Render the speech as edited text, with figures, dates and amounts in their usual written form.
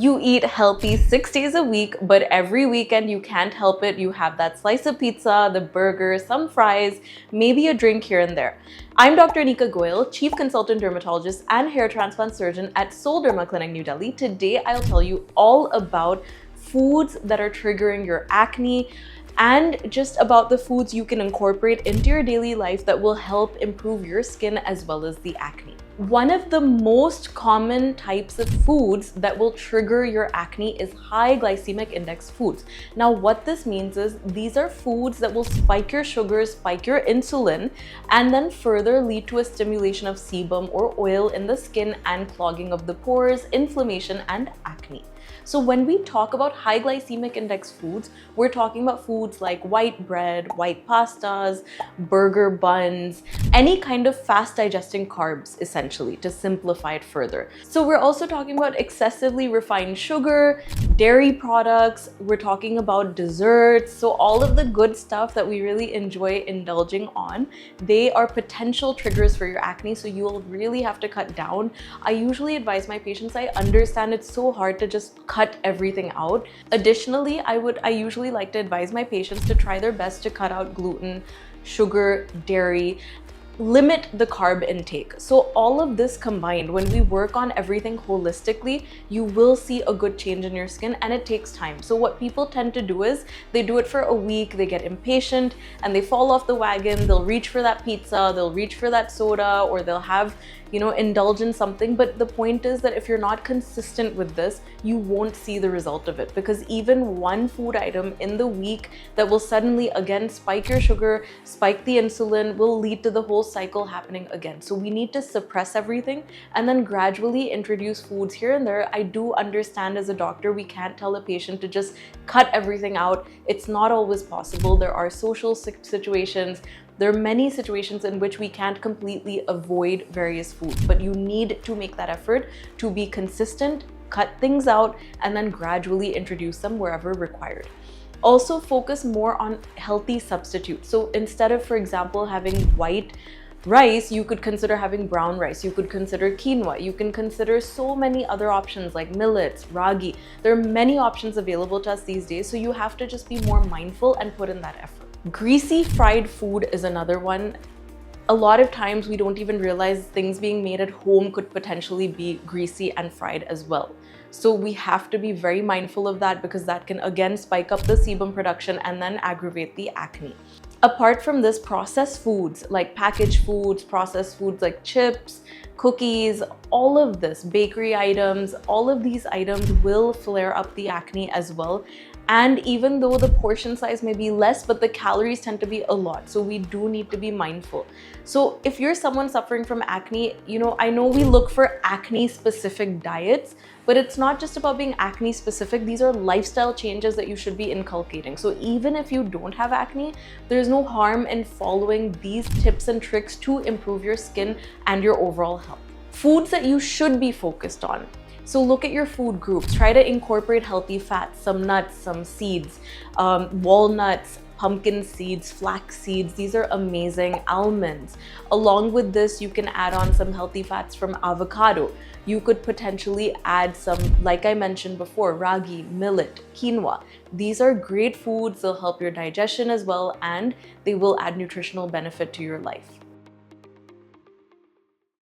You eat healthy 6 days a week, but every weekend you can't help it. You have that slice of pizza, the burger, some fries, maybe a drink here and there. I'm Dr. Anika Goyal, Chief Consultant Dermatologist and Hair Transplant Surgeon at Soul Derma Clinic, New Delhi. Today, I'll tell you all about foods that are triggering your acne and just about the foods you can incorporate into your daily life that will help improve your skin as well as the acne. One of the most common types of foods that will trigger your acne is high glycemic index foods. Now, what this means is these are foods that will spike your sugars, spike your insulin, and then further lead to a stimulation of sebum or oil in the skin and clogging of the pores, inflammation, and acne. So when we talk about high glycemic index foods, we're talking about foods like white bread, white pastas, burger buns, any kind of fast digesting carbs, essentially, to simplify it further. So we're also talking about excessively refined sugar, dairy products, we're talking about desserts. So all of the good stuff that we really enjoy indulging on, they are potential triggers for your acne. So you'll really have to cut down. I usually advise my patients, I understand it's so hard to just cut everything out. Additionally, I usually like to advise my patients to try their best to cut out gluten, sugar, dairy, limit the carb intake. So all of this combined, when we work on everything holistically, you will see a good change in your skin, and it takes time. So what people tend to do is they do it for a week, they get impatient and they fall off the wagon. They'll reach for that pizza, they'll reach for that soda, or they'll have, indulge in something. But the point is that if you're not consistent with this, you won't see the result of it, because even one food item in the week that will suddenly again spike your sugar, spike the insulin, will lead to the whole cycle happening again. So we need to suppress everything and then gradually introduce foods here and there. I do understand as a doctor, we can't tell a patient to just cut everything out. It's not always possible. There are social situations. There are many situations in which we can't completely avoid various foods, but you need to make that effort to be consistent, cut things out, and then gradually introduce them wherever required. Also focus more on healthy substitutes. So instead of, for example, having white rice, you could consider having brown rice. You could consider quinoa. You can consider so many other options like millets, ragi. There are many options available to us these days, so you have to just be more mindful and put in that effort. Greasy fried food is another one. A lot of times we don't even realize things being made at home could potentially be greasy and fried as well. So we have to be very mindful of that, because that can again spike up the sebum production and then aggravate the acne. Apart from this, processed foods like packaged foods, processed foods like chips, cookies, all of this, bakery items, all of these items will flare up the acne as well. And even though the portion size may be less, but the calories tend to be a lot. So we do need to be mindful. So if you're someone suffering from acne, I know we look for acne specific diets, but it's not just about being acne specific. These are lifestyle changes that you should be inculcating. So even if you don't have acne, there's no harm in following these tips and tricks to improve your skin and your overall health. Foods that you should be focused on. So look at your food groups. Try to incorporate healthy fats, some nuts, some seeds, walnuts, pumpkin seeds, flax seeds. These are amazing. Almonds. Along with this, you can add on some healthy fats from avocado. You could potentially add some, like I mentioned before, ragi, millet, quinoa. These are great foods. They'll help your digestion as well, and they will add nutritional benefit to your life.